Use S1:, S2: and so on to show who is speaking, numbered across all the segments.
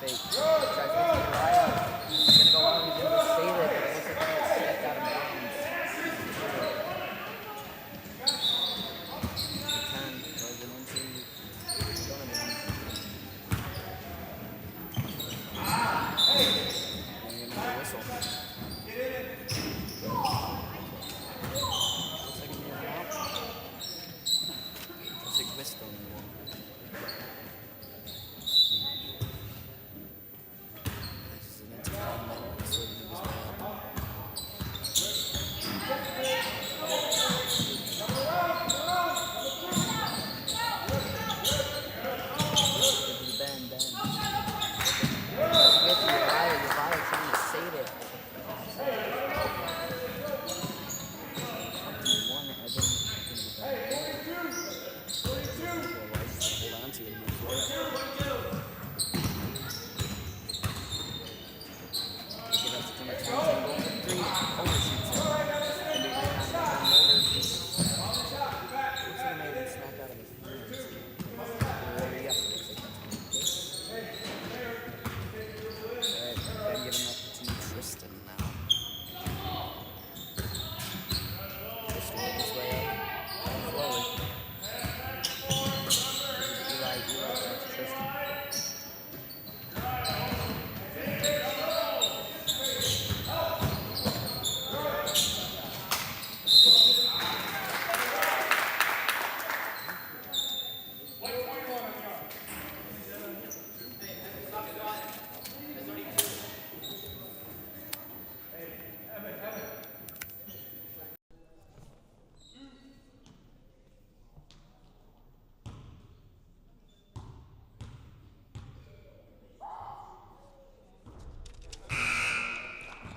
S1: fake. Tries to get to Uriah. He's going to go out. He's going to save it. But it looks like that stepped out of bounds. 10 goes into Donovan. And another whistle. Looks like he's going to come out. Looks like whistle.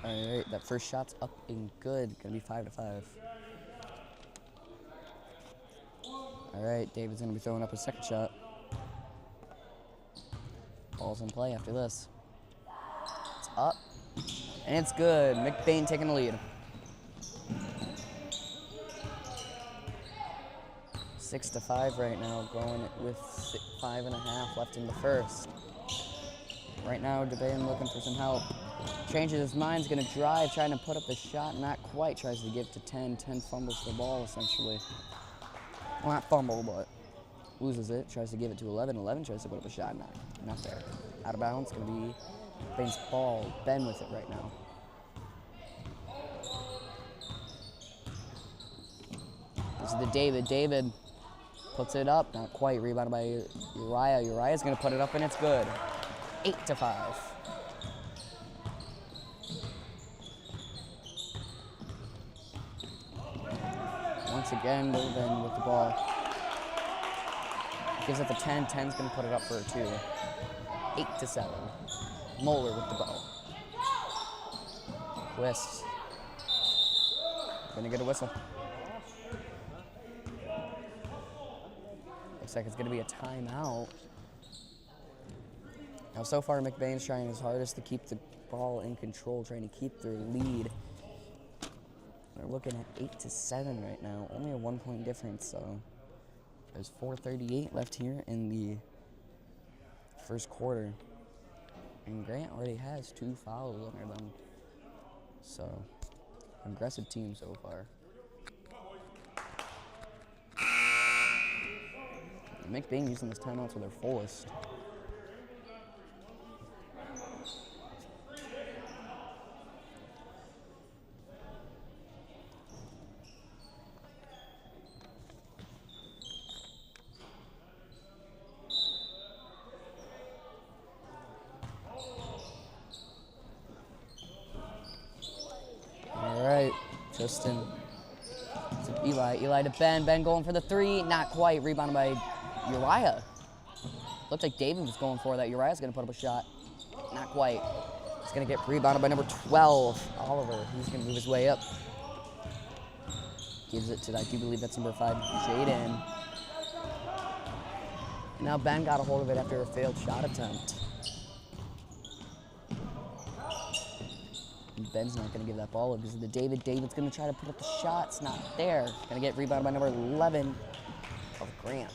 S1: All right, that first shot's up and good. Gonna be 5-5. All right, David's gonna be throwing up his second shot. Ball's in play after this. It's up, and it's good. McBain taking the lead. 6-5 right now, going with 5.5 left in the first. Right now, DeBain looking for some help. Changes his mind, is going to drive, trying to put up the shot, not quite. Tries to give to 10. 10 fumbles the ball, essentially. Well, not fumble, but loses it. Tries to give it to 11. 11 tries to put up a shot, not there. Out of bounds, going to be Bain's ball. Ben with it right now. This is the David. David puts it up, not quite. Rebounded by Uriah. Uriah's going to put it up, and it's good. 8-5. Once again, Goldman with the ball. Gives it the 10. 10's going to put it up for a 2. 8-7. Moeller with the ball. Twist. Going to get a whistle. Looks like it's going to be a timeout. Now, so far, McBain's trying his hardest to keep the ball in control, trying to keep their lead. They're looking at 8-7 right now, only a 1-point difference, so there's 4:38 left here in the first quarter. And Grant already has 2 fouls under them, so aggressive team so far. McBain using this timeout to their fullest. Tristan to Eli. Eli to Ben. Ben going for the 3. Not quite. Rebounded by Uriah. Looks like David was going for that. Uriah's going to put up a shot. Not quite. He's going to get rebounded by number 12, Oliver. He's going to move his way up. Gives it to, I do believe that's number 5, Jaden. Now Ben got a hold of it after a failed shot attempt. Ben's not going to give that ball up because of the David. David's going to try to put up the shot. It's not there. Going to get rebounded by number 11 of Grant.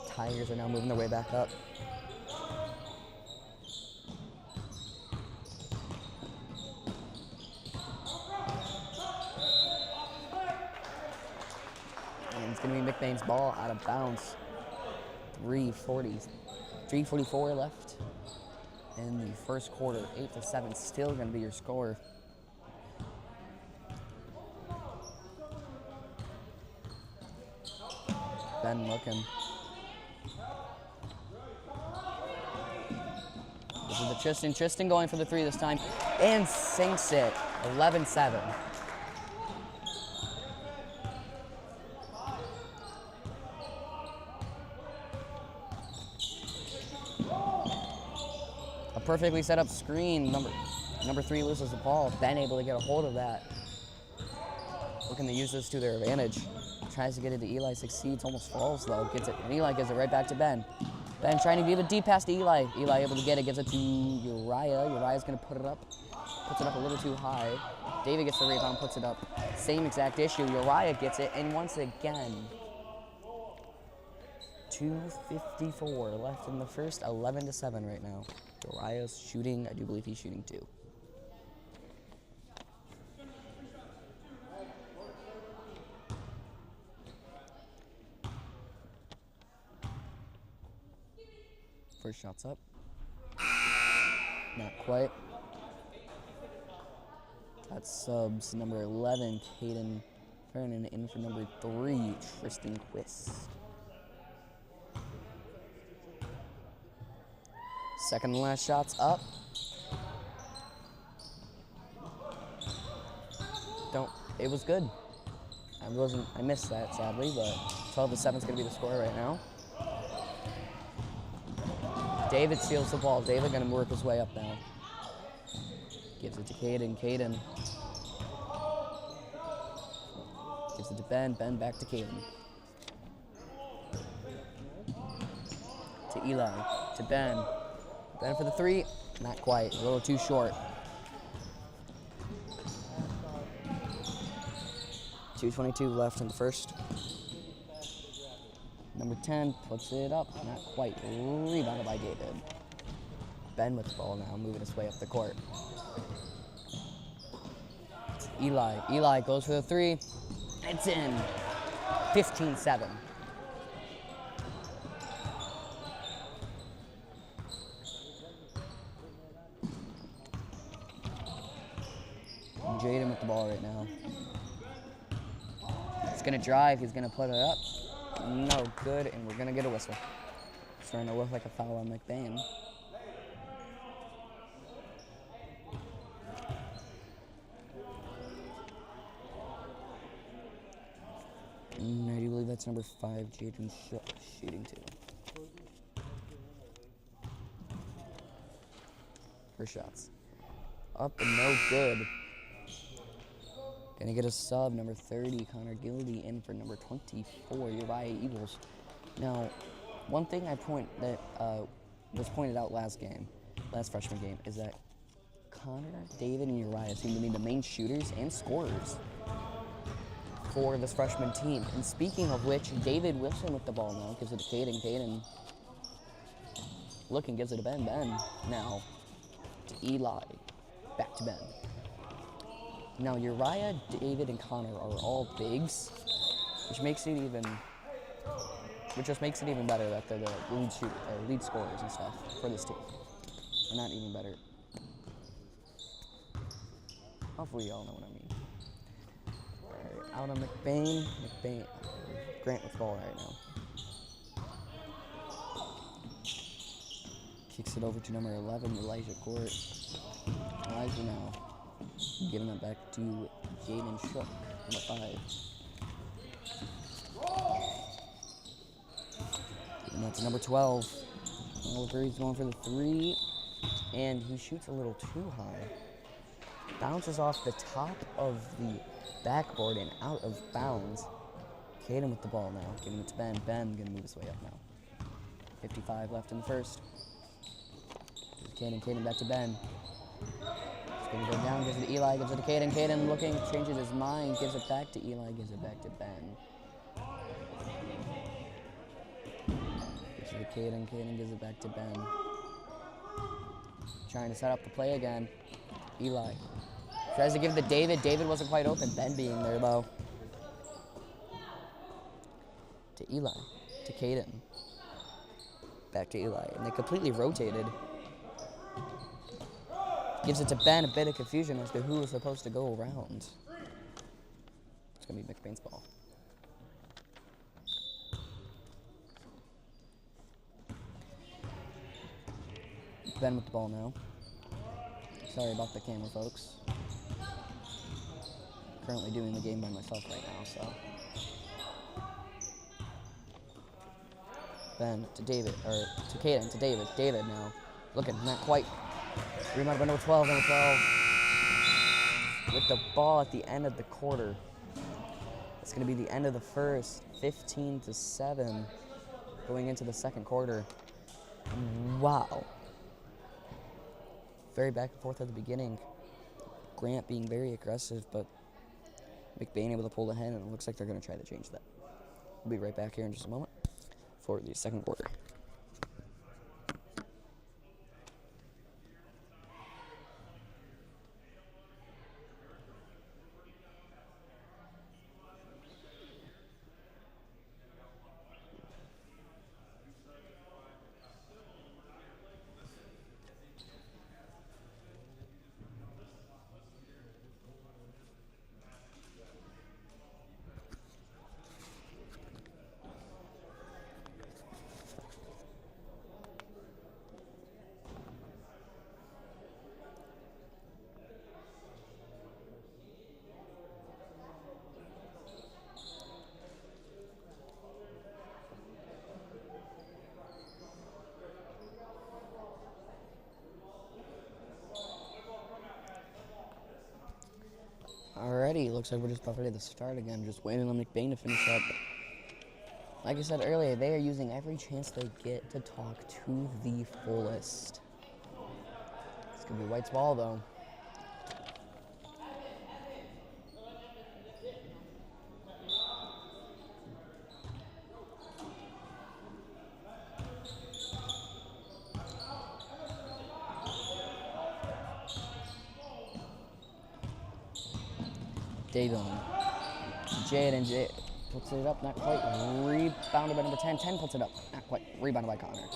S1: Tigers are now moving their way back up. going to be McBain's ball out of bounds. 3:44 left in the first quarter. 8-7, still going to be your score. Ben looking. This is the Tristan. Tristan going for the three this time and sinks it. 11-7. A perfectly set up screen. Number 3 loses the ball. Ben able to get a hold of that. Looking to use this to their advantage. Tries to get it to Eli, succeeds, almost falls though. Gets it, and Eli gives it right back to Ben. Ben trying to give a deep pass to Eli. Eli able to get it, gives it to Uriah. Uriah's gonna put it up. Puts it up a little too high. David gets the rebound, puts it up. Same exact issue. Uriah gets it, and once again, 2:54 left in the first. 11-7 right now. Uriah's shooting. I do believe he's shooting 2. First shot's up. Not quite. That's subs. Number 11, Caden Fernan, in for number 3, Tristan Quist. Second and last shot's up. It was good. I missed that sadly, but 12-7's gonna be the score right now. David steals the ball. David gonna work his way up now. Gives it to Caden. Caden gives it to Ben. Ben back to Caden. To Eli. To Ben. Ben for the 3. Not quite. A little too short. 2:22 left in the first. Number 10 puts it up, not quite. Rebounded by David. Ben with the ball now, moving his way up the court. It's Eli. Eli goes for the 3. It's in. 15-7. Jaden with the ball right now. He's gonna drive, he's gonna put it up. No good, and we're gonna get a whistle. It's starting to look like a foul on McBain. I do believe that's number 5, Jaden Shook, shooting 2. First shots. Up and no good. Gonna get a sub, number 30, Connor Gildy, in for number 24, Uriah Eagles. Now, one thing was pointed out last freshman game, is that Connor, David, and Uriah seem to be the main shooters and scorers for this freshman team. And speaking of which, David Wilson with the ball now, gives it to Caden. Caden looking, gives it to Ben. Ben now to Eli, back to Ben. Now, Uriah, David, and Connor are all bigs, which just makes it even better that they're the lead scorers and stuff for this team. Or not even better. Hopefully you all know what I mean. Alright, out on McBain. Grant with the ball right now. Kicks it over to number 11, Elijah Court. Elijah now giving it back to Jaden Shook, number 5. And that's number 12. He's going for the 3, and he shoots a little too high. Bounces off the top of the backboard and out of bounds. Caden with the ball now, giving it to Ben. Ben gonna move his way up now. 55 left in the first. Caden back to Ben. Gonna go down, gives it to Eli, gives it to Caden. Caden looking, changes his mind, gives it back to Eli, gives it back to Ben. Gives it to Caden, Caden gives it back to Ben. Trying to set up the play again. Eli tries to give it to David. David wasn't quite open. Ben being there though. to Eli, to Caden, back to Eli, and they completely rotated. Gives it to Ben, a bit of confusion as to who was supposed to go around. It's going to be McBain's ball. Ben with the ball now. Sorry about the camera, folks. Currently doing the game by myself right now, so. Ben to David, or to Caden, to David. David now. Looking, not quite. Rebound by number 12, number 12. With the ball at the end of the quarter. It's going to be the end of the first, 15-7, going into the second quarter. Wow. Very back and forth at the beginning. Grant being very aggressive, but McBain able to pull ahead, and it looks like they're going to try to change that. We'll be right back here in just a moment for the second quarter. Alrighty, looks like we're just about ready to start again. Just waiting on McBain to finish up. Like I said earlier, they are using every chance they get to talk to the fullest. It's going to be White's ball, though. Davon. Jaden puts it up, not quite. Rebounded by number 10. 10 puts it up, not quite. Rebounded by Connor.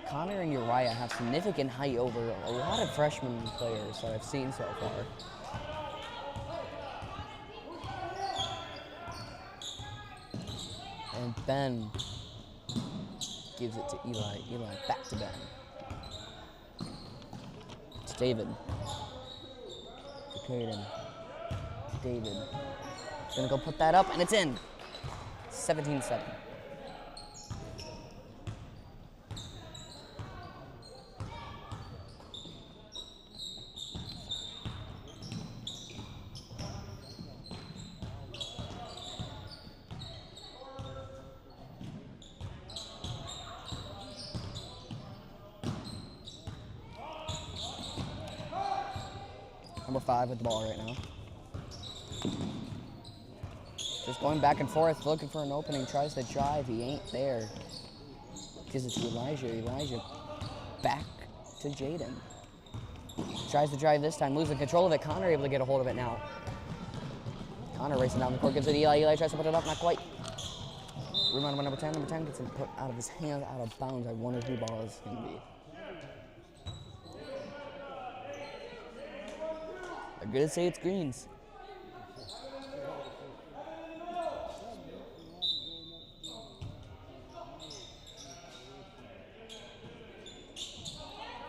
S1: Connor and Uriah have significant height over a lot of freshman players that I've seen so far. And Ben gives it to Eli. Eli back to Ben. It's David. To Caden. David. He's gonna go put that up, and it's in. 17-7. Number 5 with the ball right now. Just going back and forth, looking for an opening, tries to drive, he ain't there. Gives it to Elijah. Elijah back to Jaden. Tries to drive this time, losing control of it. Connor able to get a hold of it now. Connor racing down the court, gives it to Eli. Eli tries to put it up, not quite. Rebound by number 10. Number 10 gets it put out of his hands, out of bounds. I wonder who ball is going to be. I'm going to say it's Greens.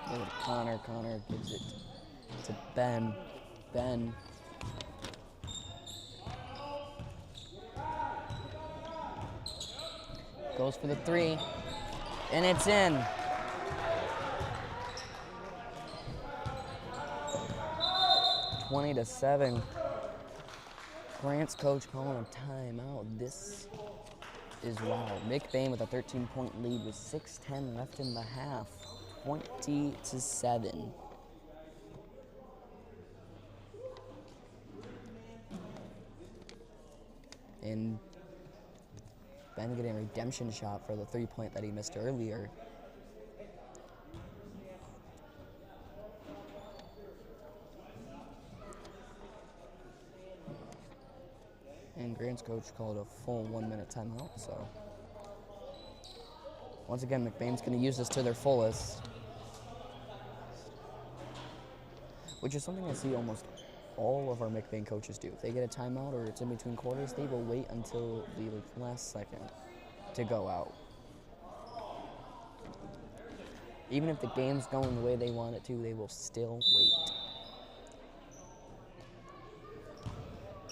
S1: Give it to Connor. Connor gives it to Ben. Ben. Goes for the 3. And it's in. (20-7). Grant's coach calling a timeout. This is wow. McBain with a 13-point lead with 6:10 left in the half. 20-7. And Ben getting a redemption shot for the 3-point that he missed earlier. And Grant's coach called a full 1-minute timeout, so Once again, McBain's going to use this to their fullest, which is something I see almost all of our McBain coaches do. If they get a timeout or it's in between quarters, they will wait until the last second to go out. Even if the game's going the way they want it to, they will still wait.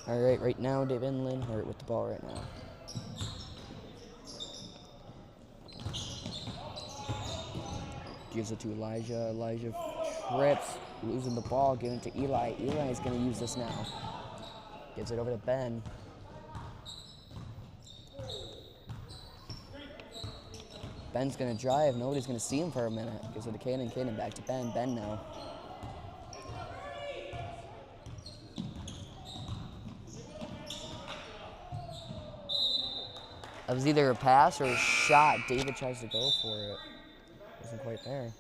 S1: All right, right now, Devin Linhart with the ball right now. Gives it to Elijah. Elijah trips, losing the ball, giving it to Eli. Eli's going to use this now. Gives it over to Ben. Ben's going to drive. Nobody's going to see him for a minute. Gives it to Caden. Caden back to Ben. Ben now. That was either a pass or a shot. David tries to go for it. Wasn't quite there.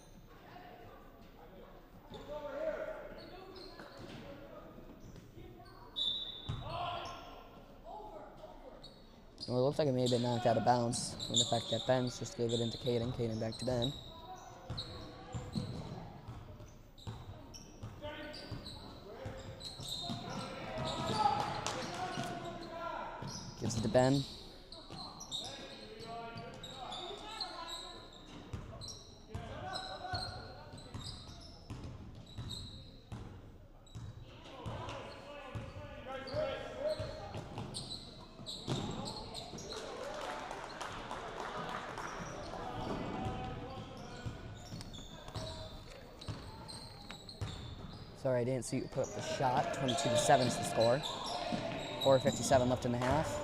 S1: Well, it looks like it may have been knocked out of bounds. And the fact that Ben's just gave it into Caden. Caden back to Ben. Gives it to Ben. Sorry, I didn't see you put up the shot. 22-7 is the score. 4:57 left in the half.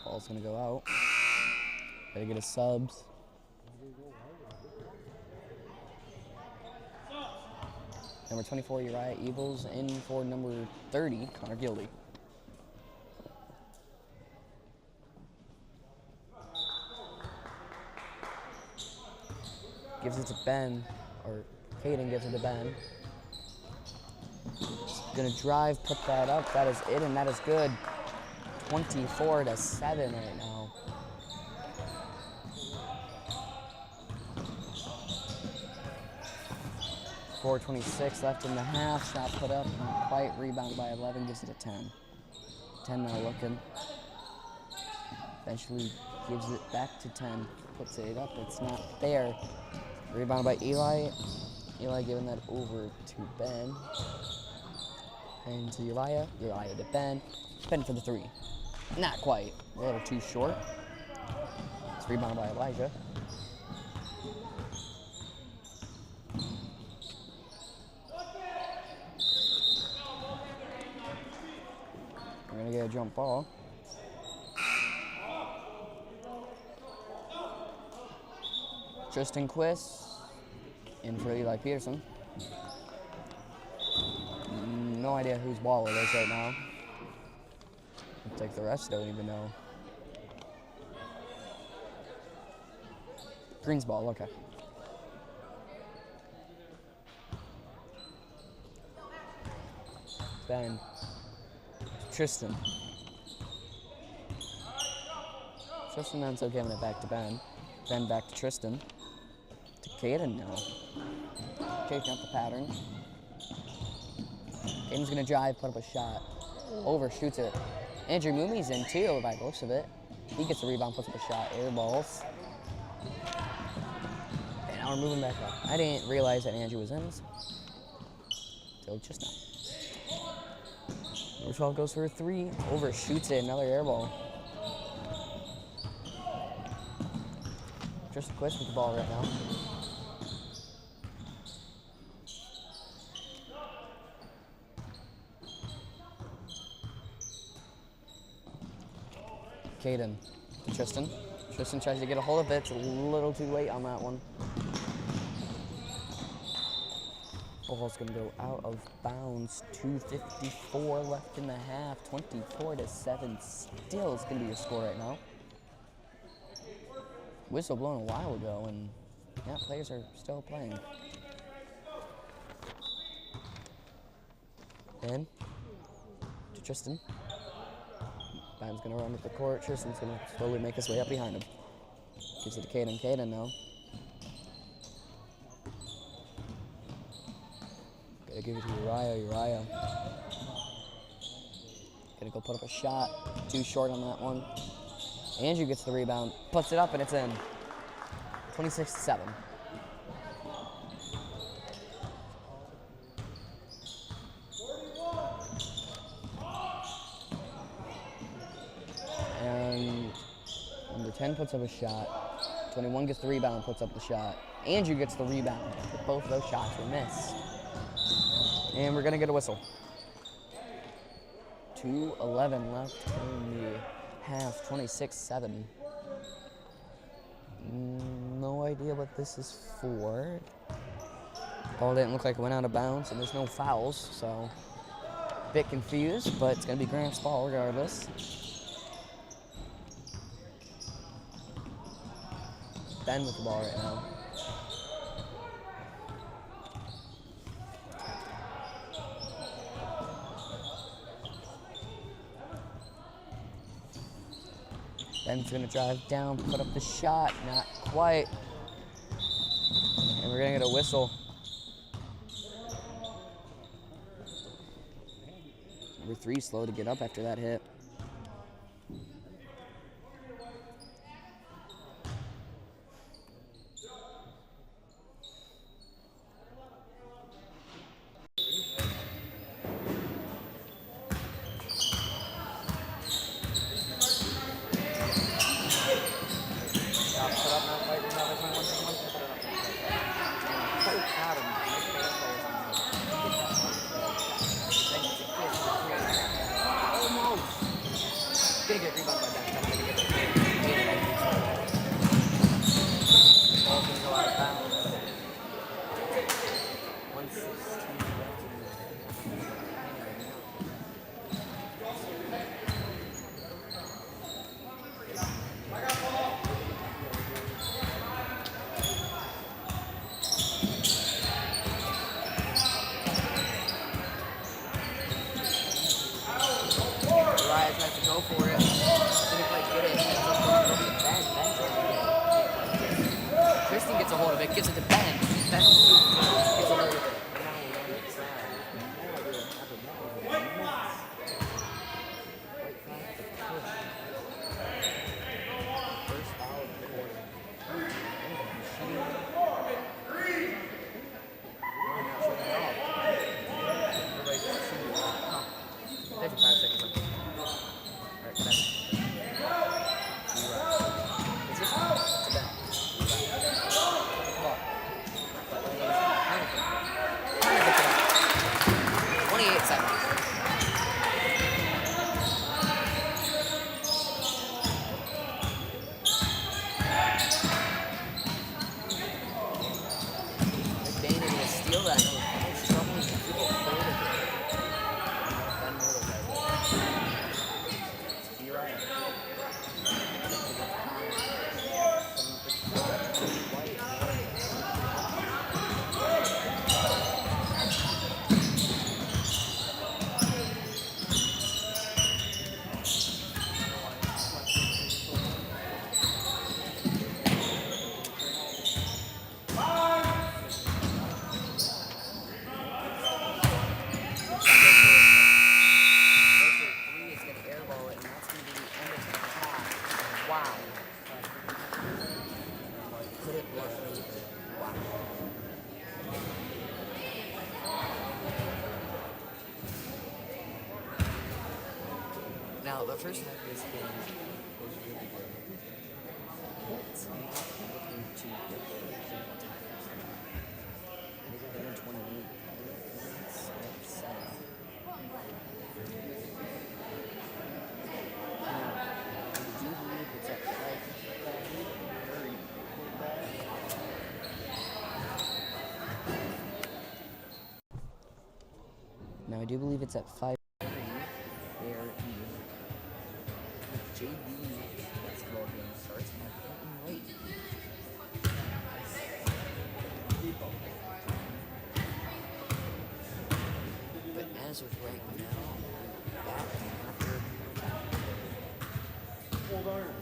S1: Ball's gonna go out. Gotta get his subs. Number 24, Uriah Evils, in for number 30, Connor Gildy. Gives it to Ben, or Caden gives it to Ben. Gonna drive, put that up. That is it, and that is good. 24-7 right now. .426 left in the half. Shot put up, not quite. Rebound by 11, gives it a 10. 10 now looking. Eventually gives it back to 10. Puts it up, it's not there. Rebound by Eli. Eli giving that over to Ben. And to Uriah. Uriah to Ben. Ben for the three. Not quite. A little too short. It's rebound by Elijah. We're going to get a jump ball. Tristan Quist in for Eli Peterson. No idea whose ball it is right now. Looks like the rest don't even know. Green's ball, okay. Ben. Tristan. Tristan ends up giving it back to Ben. Ben back to Tristan. To Caden now. Chasing up the pattern. Caden's gonna drive, put up a shot. Overshoots it. Andrew Moomy's in too, by the looks of it. He gets the rebound, puts up a shot, air balls. And now we're moving back up. I didn't realize that Andrew was in until just now. Number 12 goes for a three. Overshoots it, another air ball. Just a Quist with the ball right now. Caden to Tristan. Tristan tries to get a hold of it. It's a little too late on that one. Ball's going to go out of bounds. 2:54 left in the half. 24-7 still is going to be your score right now. Whistle blown a while ago, and yeah, players are still playing. In to Tristan. Ben's going to run with the court. Tristan's going to slowly make his way up behind him. Gives it to Caden. Caden now. Gotta give it to Uriah. Uriah. Gonna go put up a shot. Too short on that one. Andrew gets the rebound. Puts it up and it's in. 26-7. And number 10 puts up a shot. 21 gets the rebound, puts up the shot. Andrew gets the rebound. But both of those shots were missed. And we're going to get a whistle. 2:11 left in the half, 26-7. No idea what this is for. Ball didn't look like it went out of bounds, and there's no fouls, so a bit confused, but it's going to be Grant's ball regardless. Ben with the ball right now. Ben's going to drive down, put up the shot, not quite. And we're going to get a whistle. Number 3 slow to get up after that hit. Gives it to Ben. Ben gets a hold of it. First foul of the quarter. Everybody just shooting. Oh, 55 seconds left. All right, Ben. It's just to Ben. 28 seconds. McBain is going to steal that. He's struggling to keep a hold of it. Now, the first half of this game was really good. It's not looking too good. Maybe 28. Now, I do believe it's at 5. JV basketball game starts at late. But as of right now, back after.
S2: Hold on.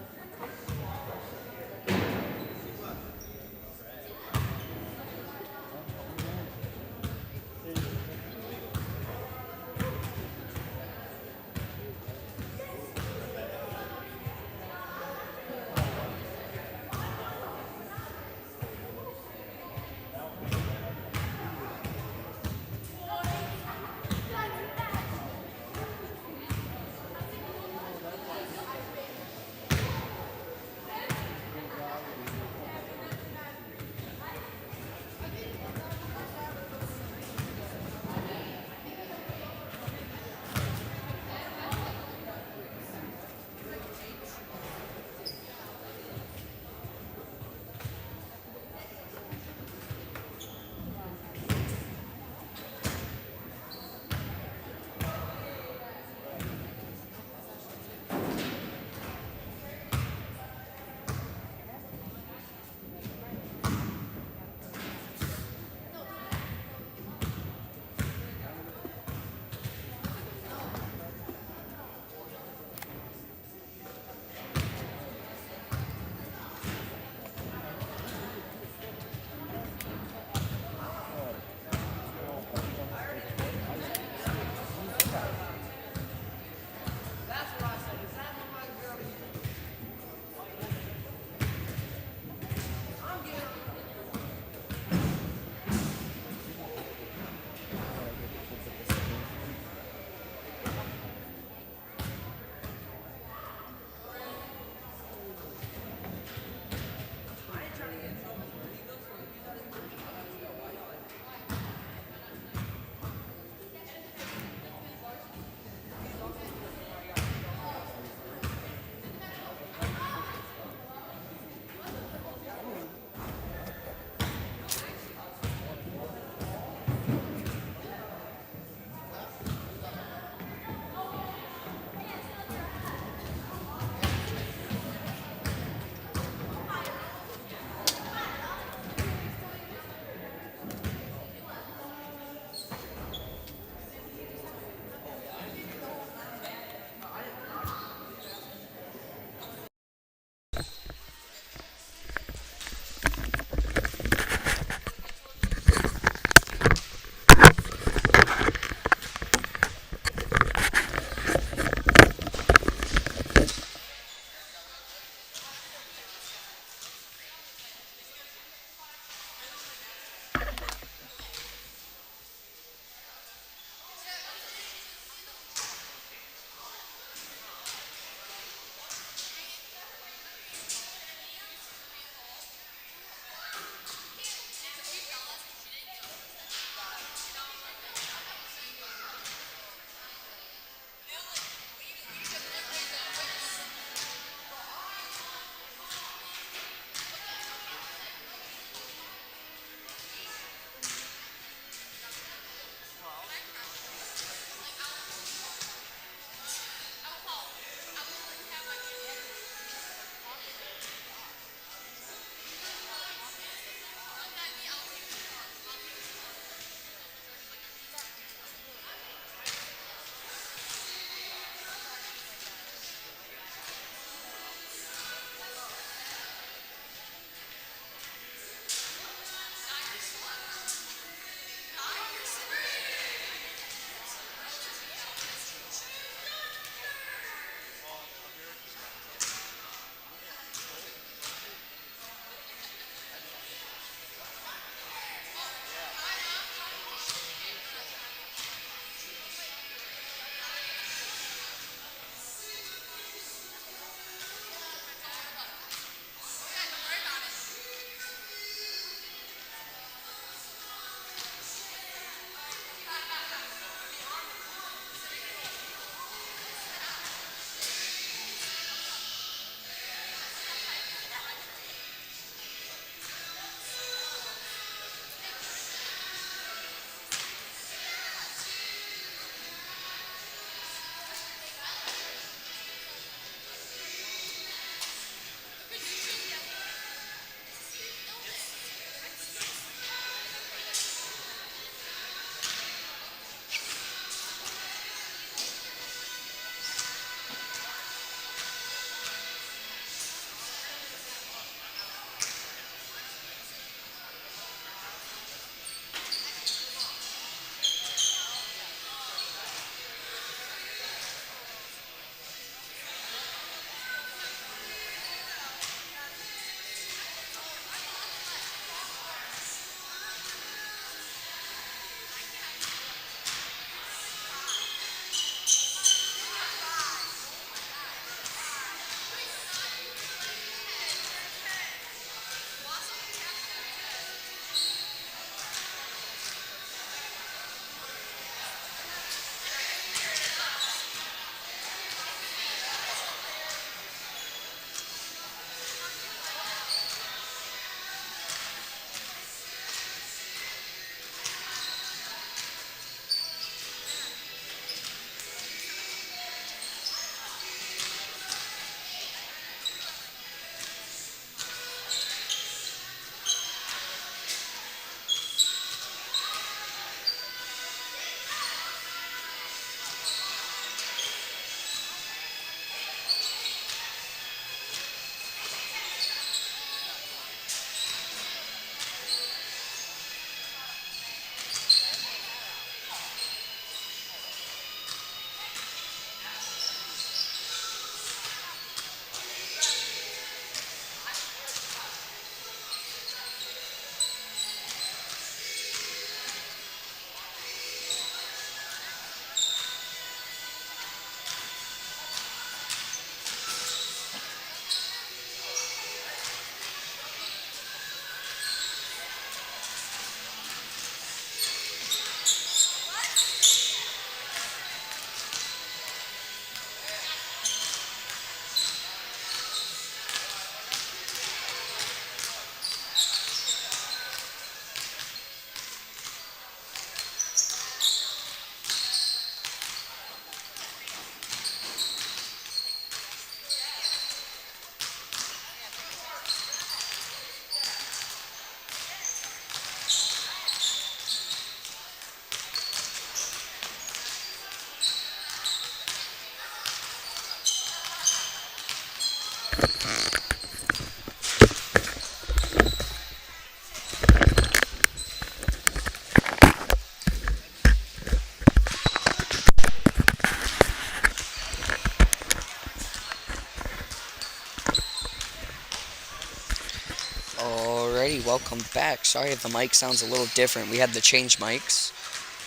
S1: Alrighty, welcome back. Sorry if the mic sounds a little different. We had to change mics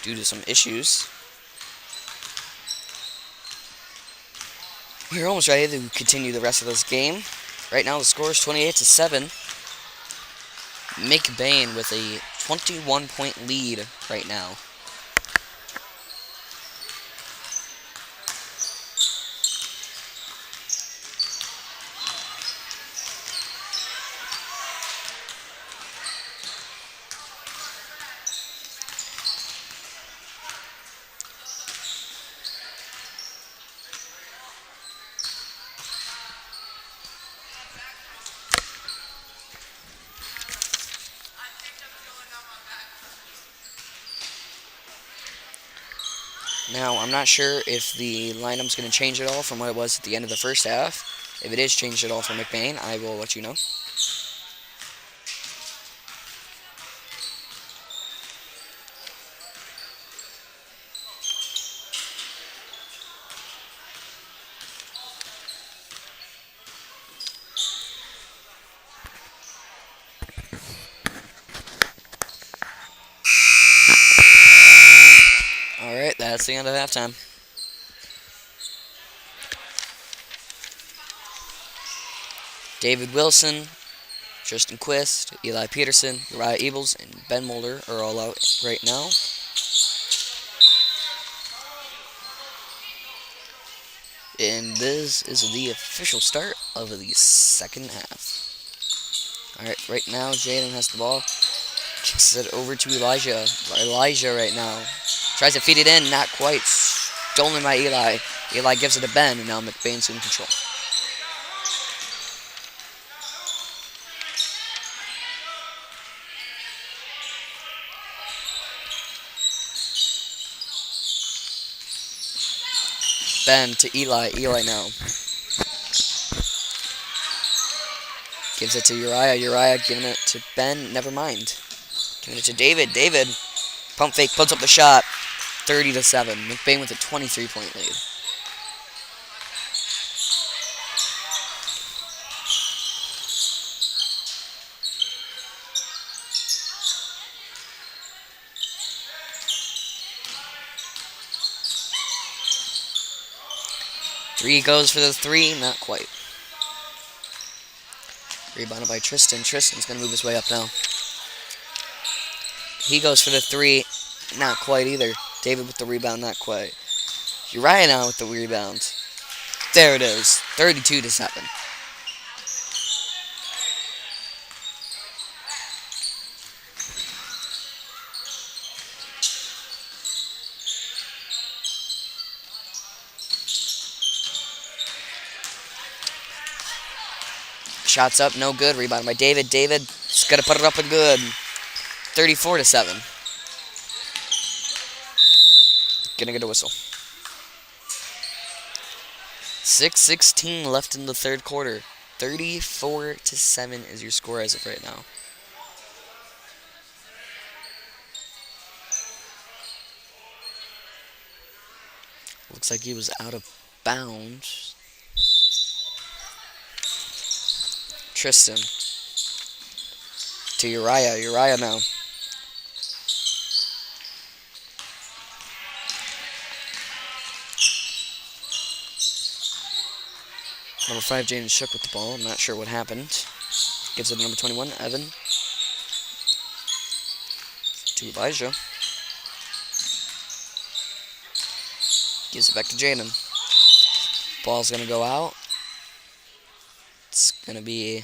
S1: due to some issues. We're almost ready to continue the rest of this game. Right now the score is 28-7. McBain with a 21-point lead right now. Now, I'm not sure if the lineup's going to change at all from what it was at the end of the first half. If it is changed at all for McBain, I will let you know. Alright, that's the end of halftime. David Wilson, Tristan Quist, Eli Peterson, Uriah Ebels, and Ben Mulder are all out right now. And this is the official start of the second half. Alright, right now Jaden has the ball. Kicks it over to Elijah. Elijah right now tries to feed it in, not quite. Stolen by Eli. Eli gives it to Ben, and now McBain's in control. Ben to Eli. Eli now gives it to Uriah. Uriah giving it to Ben. Never mind. Giving it to David. David pump fake, puts up the shot. 30-7. McBain with a 23-point lead. Three goes for the three, not quite. Rebounded by Tristan. Tristan's going to move his way up now. He goes for the three, not quite either. David with the rebound, not quite. Uriah now with the rebound. There it is, 32-7. Shots up, no good. Rebound by David. David's got to put it up and good. 34-7. Gonna get a whistle. 6:16 left in the third quarter. 34-7 is your score as of right now. Looks like he was out of bounds. Tristan to Uriah. Uriah now. Number 5, Jaden Shook with the ball. I'm not sure what happened. Gives it to number 21, Evan. To Elijah. Gives it back to Jaden. Ball's going to go out. It's going to be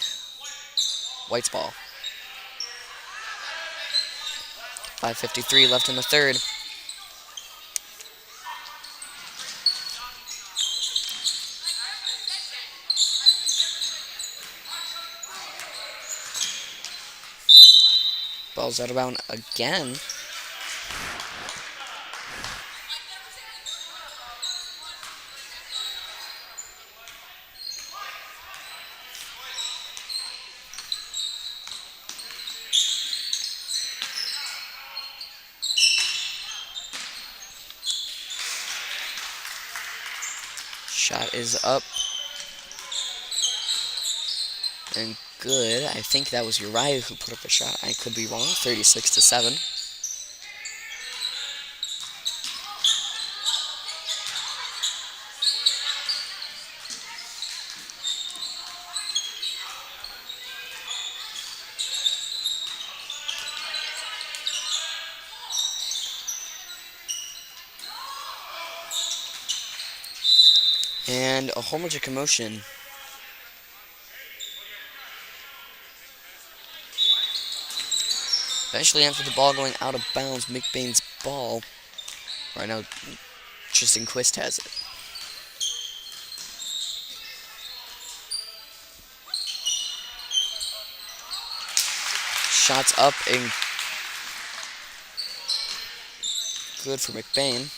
S1: White's ball. 5:53 left in the third. Ball's out of bounds again. Shot is up. And good. I think that was Uriah who put up a shot. I could be wrong. 36-7. And a whole bunch of commotion. Eventually ends with the ball going out of bounds. McBain's ball. Right now, Tristan Quist has it. Shots up and good for McBain.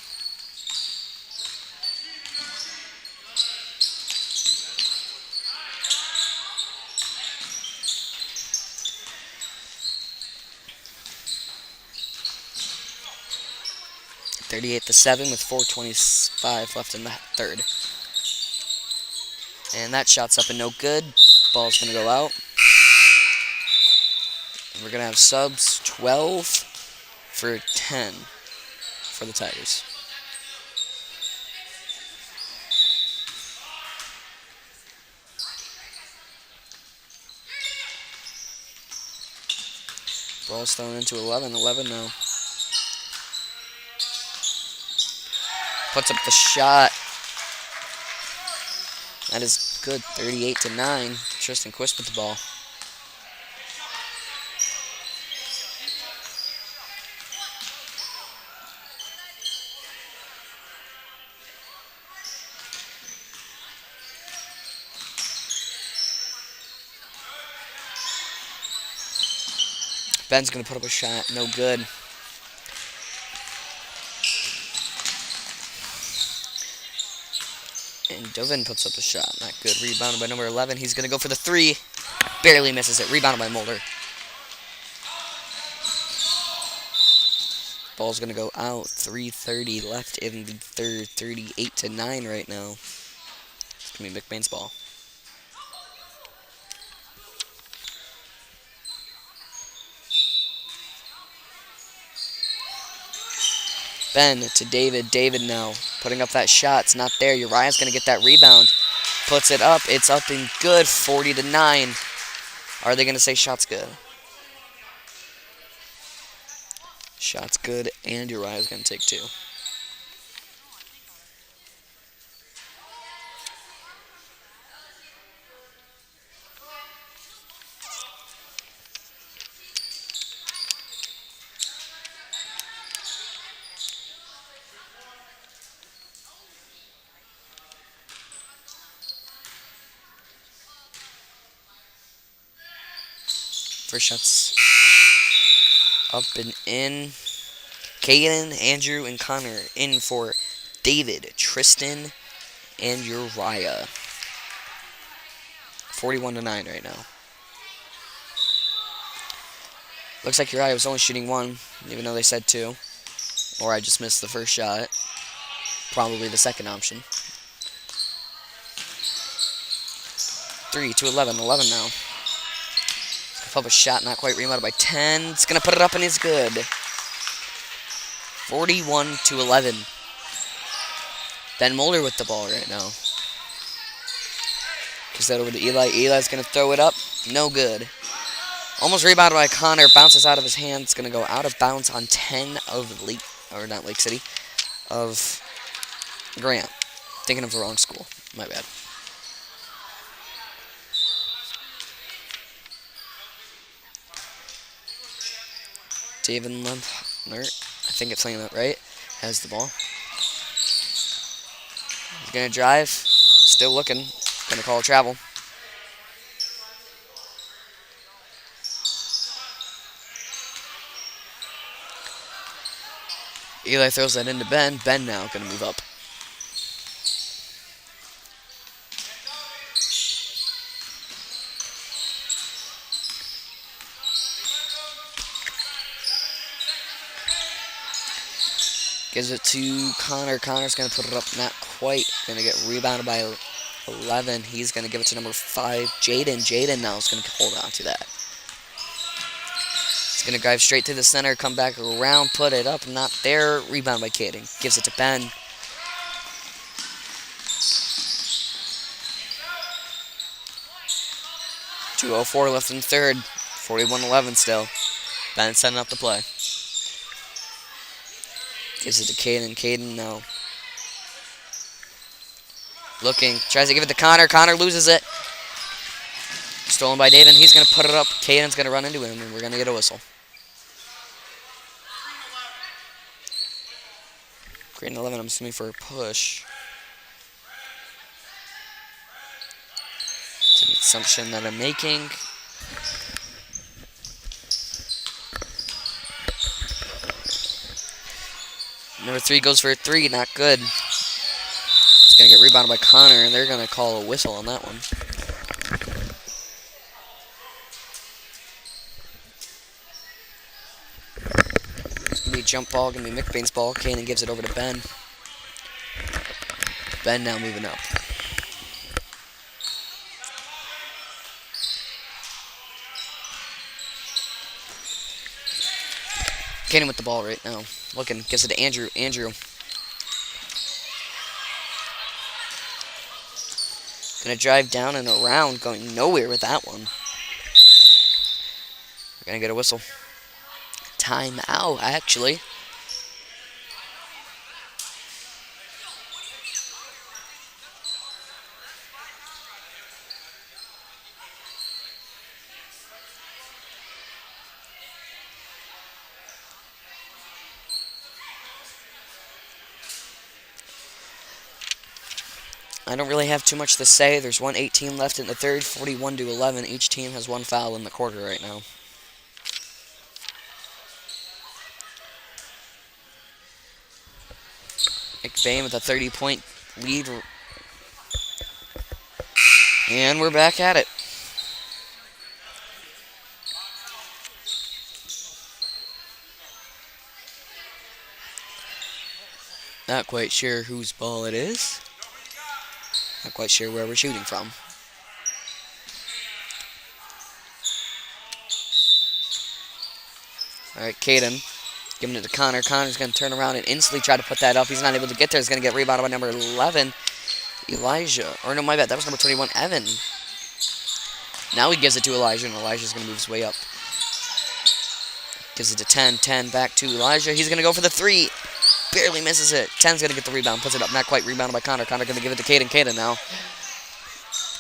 S1: (38-7) with 4:25 left in the third. And that shot's up and no good. Ball's gonna go out. And we're gonna have subs 12 for 10 for the Tigers. Ball's thrown into 11 now. Puts up the shot. That is good. 38-9. Tristan Quist with the ball. Ben's going to put up a shot. No good. And Dovin puts up a shot. Not good. Rebounded by number 11. He's going to go for the three. Barely misses it. Rebounded by Mulder. Ball's going to go out. 3:30 left in the third. 38-9 right now. It's going to be McBain's ball. Ben to David. David now putting up that shot. It's not there. Uriah's going to get that rebound. Puts it up. It's up and good. 40-9. Are they going to say shot's good? Shot's good, and Uriah's going to take two. First shot's up and in. Caden, Andrew, and Connor in for David, Tristan, and Uriah. 41-9 right now. Looks like Uriah was only shooting one, even though they said two. Or I just missed the first shot. Probably the second option. 3 to 11. 11 now. Up a shot, not quite rebounded by 10. It's going to put it up and it's good. 41-11. Ben Mulder with the ball right now. Gives that over to Eli. Eli's going to throw it up. No good. Almost rebounded by Connor. Bounces out of his hand. It's going to go out of bounds on 10 of Lake, or not Lake City, of Grant. Thinking of the wrong school. My bad. David Lentner, I think it's saying that right, has the ball. He's going to drive. Still looking. Going to call a travel. Eli throws that into Ben. Ben now going to move up. Gives it to Connor. Connor's going to put it up not
S2: quite going to get rebounded by 11. He's going to give it to number 5, Jaden. Jaden now is going to hold on to that. He's going to drive straight to the center, come back around, put it up, not there. Rebound by Caden. Gives it to Ben. .204 left in third. 41-11 still. Ben setting up the play. Gives it to Caden. Caden now looking. Tries to give it to Connor. Connor loses it. Stolen by Daden. He's going to put it up. Caden's going to run into him, and we're going to get a whistle. Green 11, I'm assuming for a push. It's an assumption that I'm making. Number 3 goes for a 3. Not good. It's going to get rebounded by Connor, and they're going to call a whistle on that one. It's going to be a jump ball. Going to be McBain's ball. Kanan gives it over to Ben. Ben now moving up. Kanan with the ball right now. Looking. Gives it to Andrew. Andrew. Gonna drive down and around, going nowhere with that one. We're gonna get a whistle. Time out, actually. I don't really have too much to say. There's 1:18 left in the third, 41-11. Each team has one foul in the quarter right now. McBain with a 30-point lead. And we're back at it. Not quite sure whose ball it is. Not quite sure where we're shooting from. Alright, Caden giving it to Connor. Connor's going to turn around and instantly try to put that up. He's not able to get there. He's going to get rebounded by number 11, Elijah. Or no, my bad. That was number 21, Evan. Now he gives it to Elijah, and Elijah's going to move his way up. Gives it to 10. 10 back to Elijah. He's going to go for the 3. Barely misses it. 10's going to get the rebound. Puts it up. Not quite rebounded by Connor. Connor going to give it to Caden. Caden now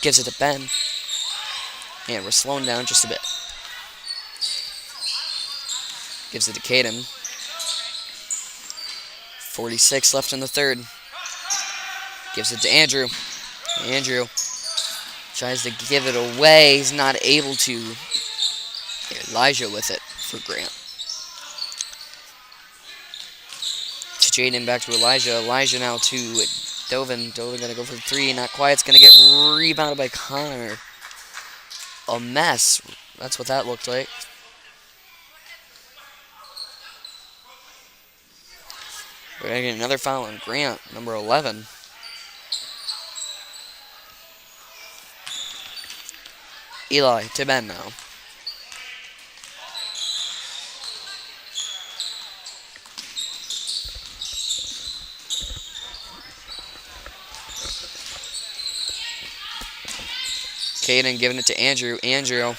S2: gives it to Ben. And we're slowing down just a bit. Gives it to Caden. 46 left in the third. Gives it to Andrew. Andrew tries to give it away. He's not able to. Elijah with it for Grant. To Jaden, back to Elijah. Elijah now to Dovin. Dovin going to go for the 3. Not quite. It's going to get rebounded by Connor. A mess. That's what that looked like. We're going to get another foul on Grant, number 11. Eli to Ben now. Caden giving it to Andrew. Andrew,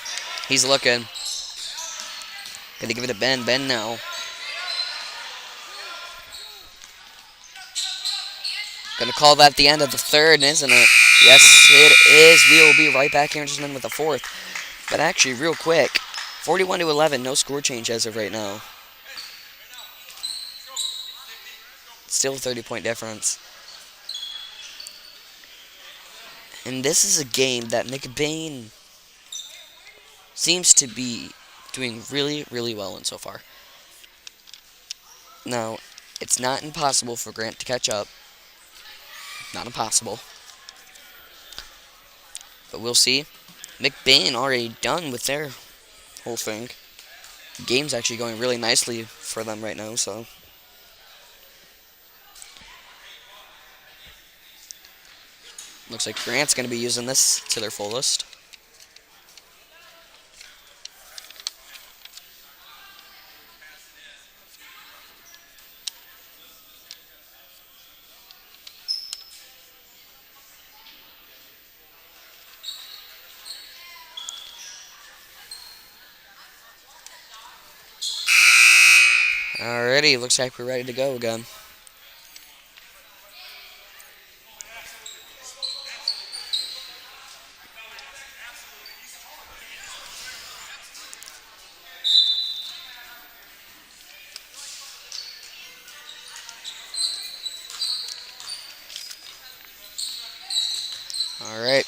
S2: he's looking. Gonna give it to Ben. Ben now. Gonna call that the end of the third, isn't it? Yes, it is. We will be right back here just with the fourth. But actually, real quick, 41-11, no score change as of right now. Still a 30-point difference. And this is a game that McBain seems to be doing really, really well in so far. Now, it's not impossible for Grant to catch up. Not impossible. But we'll see. McBain already done with their whole thing. The game's actually going really nicely for them right now, so. Looks like Grant's going to be using this to their fullest. Alrighty, looks like we're ready to go again. Alright.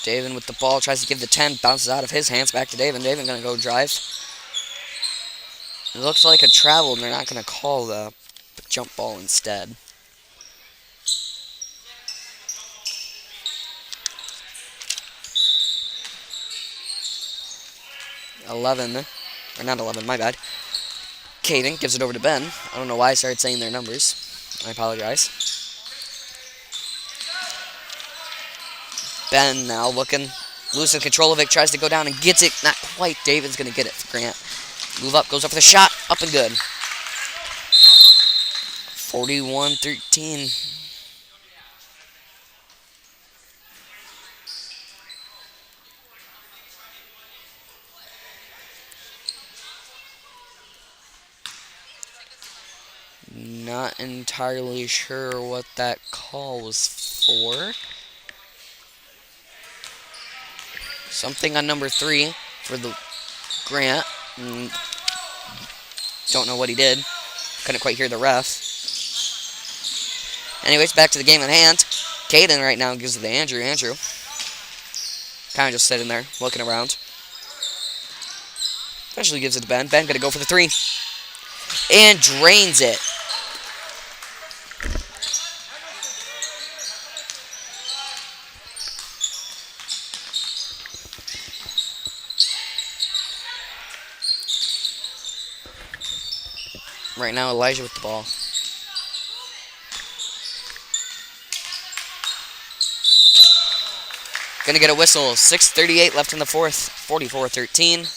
S2: David with the ball, tries to give the 10, bounces out of his hands, back to David. David going to go drive. It looks like a travel, and they're not going to call the jump ball instead. Or not 11, my bad. Caden gives it over to Ben. I don't know why I started saying their numbers. I apologize. Ben now losing control of it, tries to go down and gets it. Not quite. David's going to get it for Grant. Move up, goes up for the shot. Up and good. 41-13. Not entirely sure what that call was for. Something on number 3 for the Grant. Don't know what he did. Couldn't quite hear the ref. Anyways, back to the game at hand. Caden right now gives it to Andrew. Andrew kind of just sitting there, looking around. Eventually gives it to Ben. Ben gonna go for the 3. And drains it. Right now, Elijah with the ball. Gonna get a whistle. 6:38 left in the fourth. 44-13.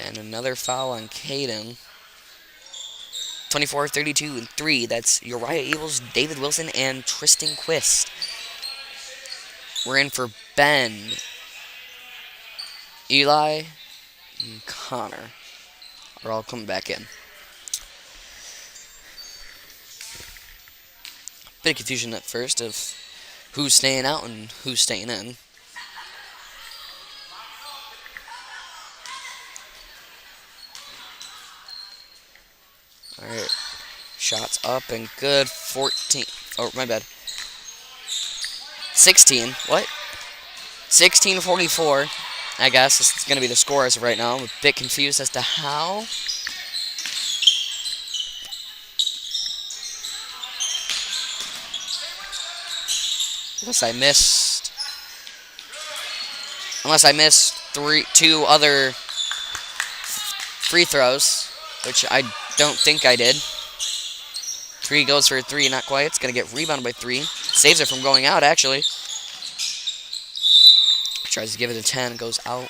S2: And another foul on Caden. 24-32 and 3. That's Uriah Evils, David Wilson, and Tristan Quist. We're in for Ben, Eli, and Connor are all coming back in. Bit of confusion at first of who's staying out and who's staying in. Alright. Shots up and good. 14. Oh, my bad. 16. What? 16-44. I guess this is going to be the score as of right now. I'm a bit confused as to how. Unless I missed 2 other free throws, which I don't think I did. 3 goes for a 3, not quite. It's going to get rebounded by 3. Saves it from going out, actually. Tries to give it a 10, goes out.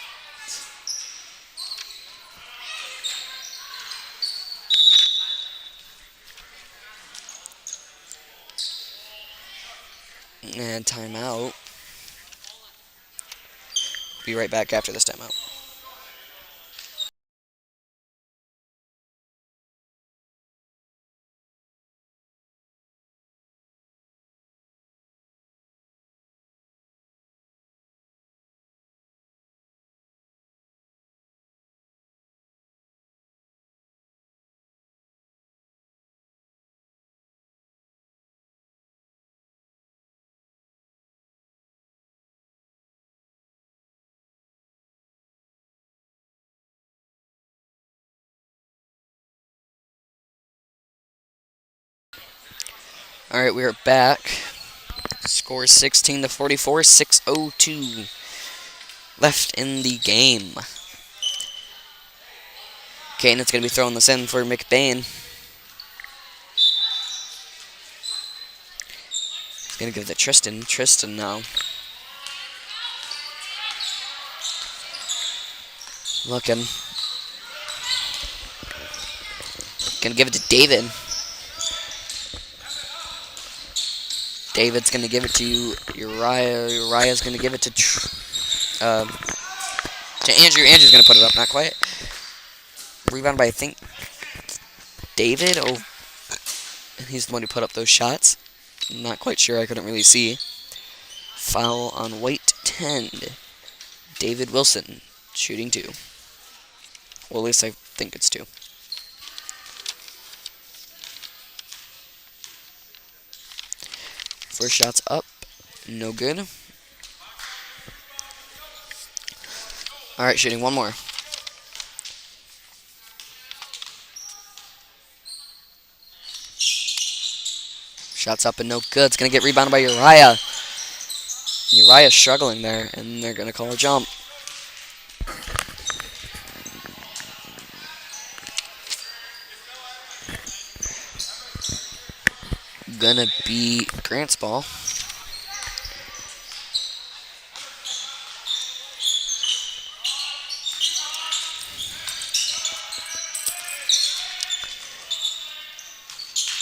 S2: And timeout. Be right back after this timeout. Alright, we are back. Score 16-44, 6:02 left in the game. Caden's going to be throwing this in for McBain. He's going to give it to Tristan. Tristan now. Looking. Going to give it to David. David's going to give it to Uriah. Uriah's going to give it to Andrew. Andrew's going to put it up. Not quite. Rebound by, I think, David. Oh, he's the one who put up those shots. I'm not quite sure. I couldn't really see. Foul on White 10. David Wilson shooting 2. Well, at least I think it's 2. First shot's up. No good. All right, shooting one more. Shots up and no good. It's going to get rebounded by Uriah. Uriah's struggling there, and they're going to call a jump. Gonna be Grant's ball.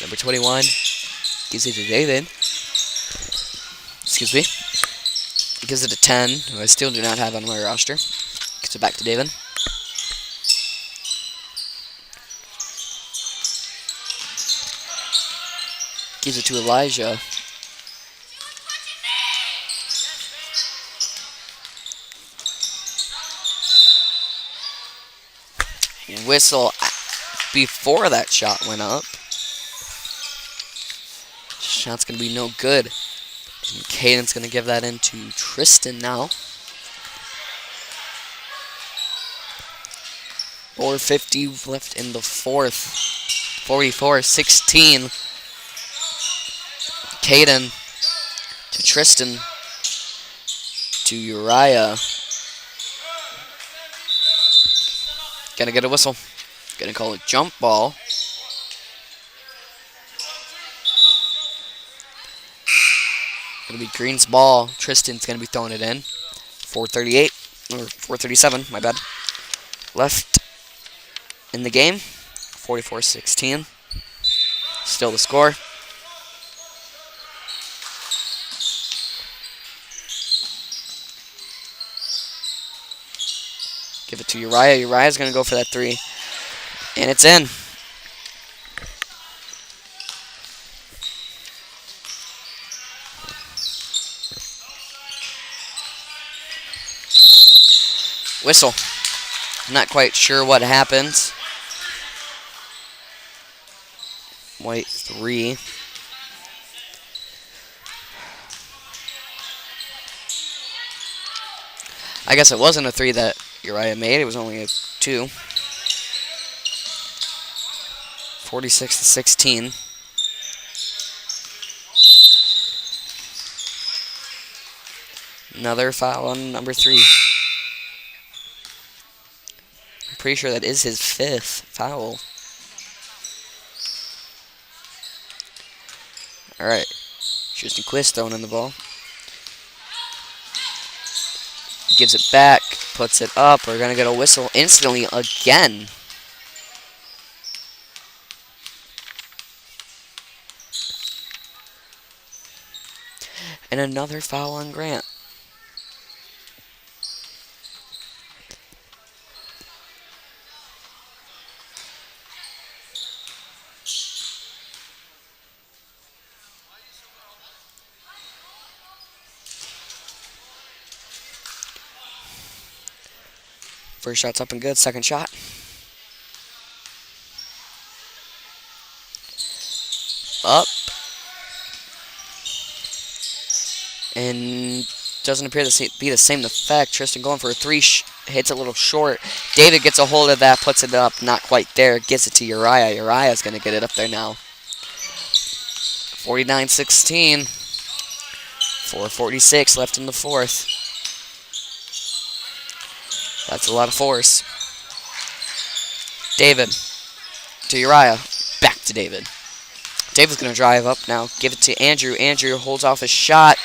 S2: Number 21 gives it to David. Excuse me. He gives it to 10, who I still do not have on my roster. Gives it back to David. Gives it to Elijah. Whistle before that shot went up. Shot's going to be no good. And Caden's going to give that in to Tristan now. 4:50 left in the fourth. 44-16. Caden to Tristan to Uriah. Gonna get a whistle. Gonna call it jump ball. Gonna be Green's ball. Tristan's gonna be throwing it in. 4:38 or 4:37, my bad. Left in the game. 44-16. Still the score. Give it to Uriah. Uriah's going to go for that 3. And it's in. Whistle. Not quite sure what happens. White 3. I guess it wasn't a 3 that Uriah made. It was only a 2. 46-16. Another foul on number 3. I'm pretty sure that is his 5th foul. Alright. Tristan Quist throwing in the ball. Gives it back, puts it up. We're going to get a whistle instantly again. And another foul on Grant. First shot's up and good. Second shot. Up. And doesn't appear to be the same effect. Tristan going for a 3. Hits a little short. David gets a hold of that. Puts it up. Not quite there. Gives it to Uriah. Uriah's going to get it up there now. 49-16. 4:46 left in the fourth. That's a lot of force. David to Uriah. Back to David. David's going to drive up now. Give it to Andrew. Andrew holds off a shot.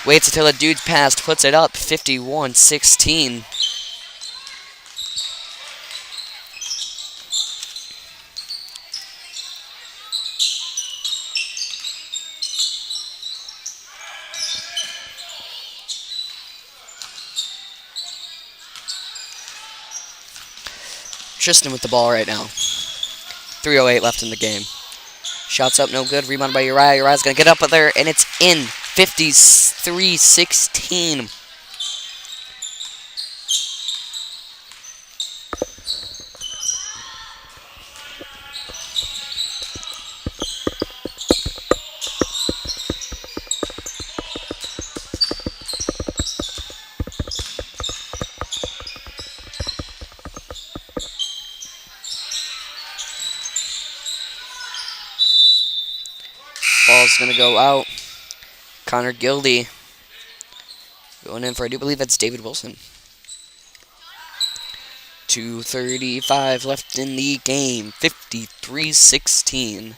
S2: Waits until a dude's passed. Puts it up. 51-16. Tristan with the ball right now. 3:08 left in the game. Shots up, no good. Rebound by Uriah. Uriah's going to get up there, and it's in. 53-16. Ball's going to go out. Connor Gildy going in for, I do believe that's David Wilson. 2:35 left in the game. 53-16.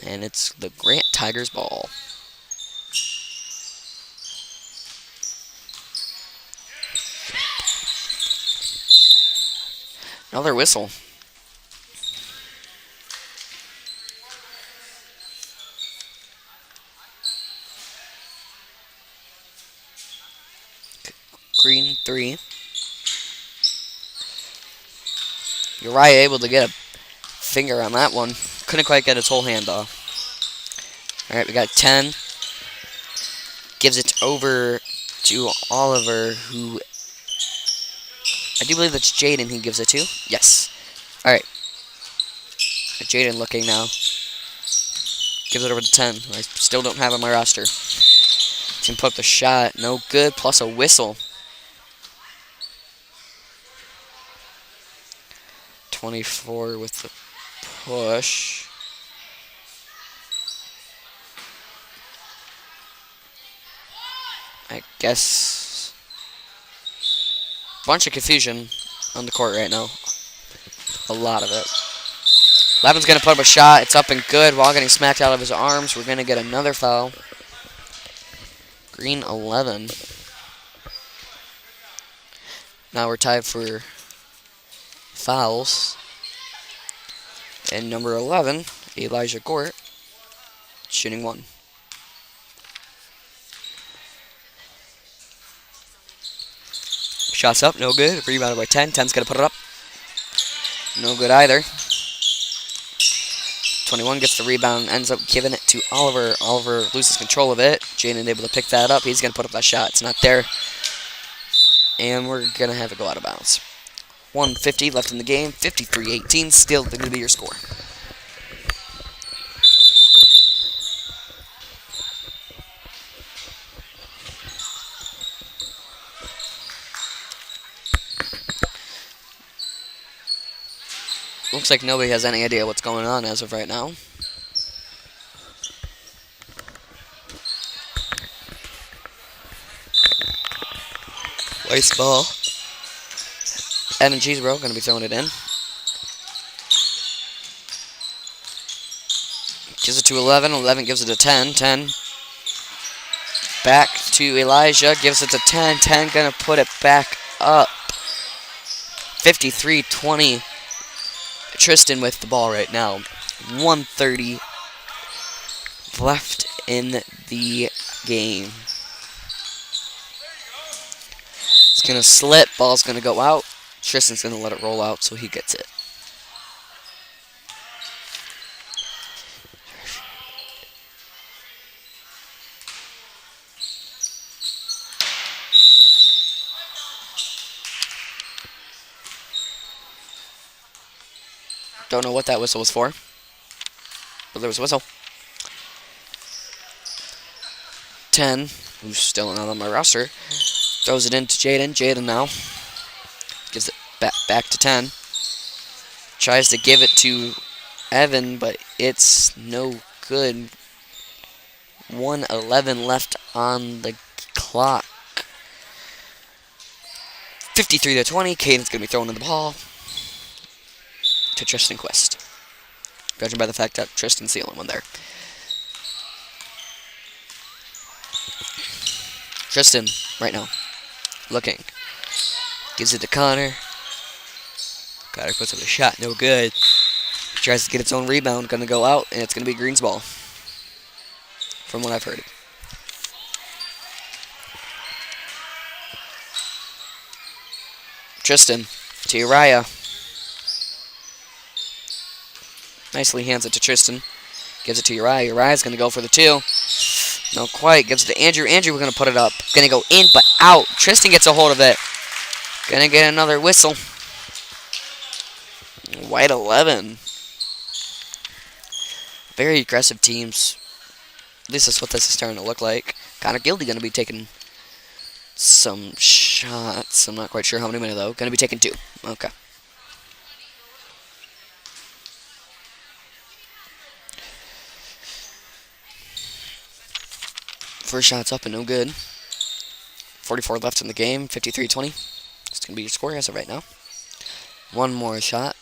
S2: And it's the Grant Tigers ball. Another whistle. Green 3. Uriah able to get a finger on that one. Couldn't quite get his whole hand off. Alright, we got 10. Gives it over to Oliver, who I do believe that's Jaden he gives it to. Yes. Alright. Jaden looking now. Gives it over to 10. I still don't have on my roster. Can put up the shot. No good. Plus a whistle. 24 with the push. I guess bunch of confusion on the court right now. A lot of it. Levin's going to put up a shot. It's up and good while getting smacked out of his arms. We're going to get another foul. Green 11. Now we're tied for fouls. And number 11, Elijah Gort, shooting 1. Shots up, no good. Rebounded by 10. 10's going to put it up. No good either. 21 gets the rebound, ends up giving it to Oliver. Oliver loses control of it. Jaden able to pick that up. He's going to put up that shot. It's not there. And we're going to have it go out of bounds. 1:50 left in the game. 53-18. Still going to be your score. Looks like nobody has any idea what's going on as of right now. Waste ball. Evan Cheesebro going to be throwing it in. Gives it to 11. 11 gives it to 10. 10. Back to Elijah. Gives it to 10. 10 going to put it back up. 53-20. Tristan with the ball right now. 1:30 left in the game. It's going to slip. Ball's going to go out. Tristan's going to let it roll out, so he gets it. Don't know what that whistle was for, but there was a whistle. 10, who's still not on my roster, throws it into Jaden. Jaden now gives it back to 10. Tries to give it to Evan, but it's no good. 1:11 left on the clock. 53-20. Caden's going to be throwing in the ball. to Tristan Quist. Judging by the fact that Tristan's the only one there. Tristan, right now, looking. Gives it to Connor. Connor puts up a shot, no good. Tries to get its own rebound, gonna go out, and it's gonna be Green's ball. From what I've heard. Tristan to Uriah. Nicely hands it to Tristan. Gives it to Uriah. Uriah's gonna go for the 2. No quite. Gives it to Andrew. Andrew, we're gonna put it up. Gonna go in, but out. Tristan gets a hold of it. Gonna get another whistle. White 11. Very aggressive teams. At least that's what this is starting to look like. Connor Gildy gonna be taking some shots. I'm not quite sure how many though. Gonna be taking 2. Okay. First shot's up and no good. 44 left in the game. 53-20. It's gonna be your score as of right now. One more shot.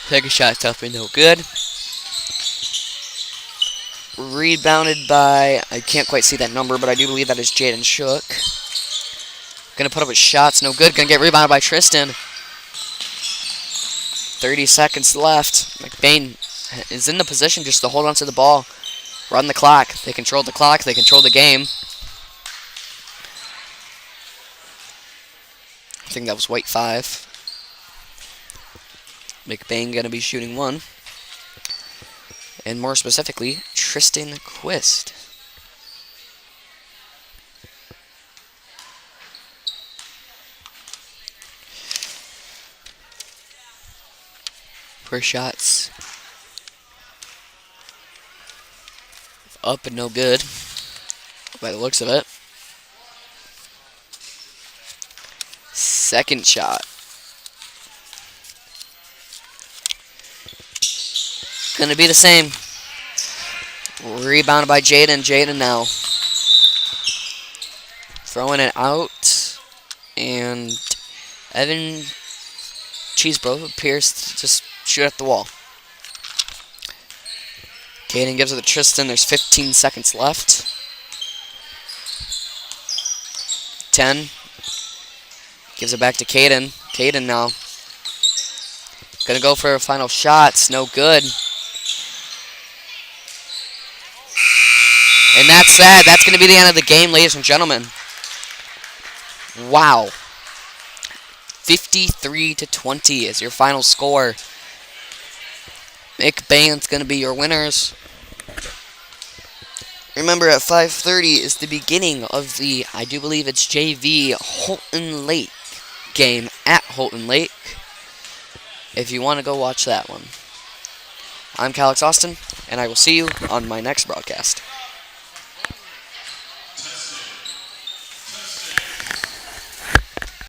S2: Second shot's up and no good. Rebounded by, I can't quite see that number, but I do believe that is Jaden Shook. Gonna put up his shots, no good. Gonna get rebounded by Tristan. 30 seconds left. McBain is in the position just to hold on to the ball. Run the clock. They control the clock. They control the game. I think that was White 5. McBain gonna be shooting 1. And more specifically, Tristan Quist. First shots. Up and no good. By the looks of it. Second shot. Gonna be the same. Rebounded by Jaden. Jaden now. Throwing it out. And Evan Cheesebro appears to just shoot at the wall. Caden gives it to Tristan. There's 15 seconds left. 10. Gives it back to Caden. Caden now. Gonna go for final shots. No good. And that's that. That's going to be the end of the game, ladies and gentlemen. Wow. 53-20 is your final score. McBain's going to be your winners. Remember, at 5:30 is the beginning of the, I do believe it's JV Holton Lake game at Holton Lake. If you want to go watch that one. I'm Calix Austin, and I will see you on my next broadcast.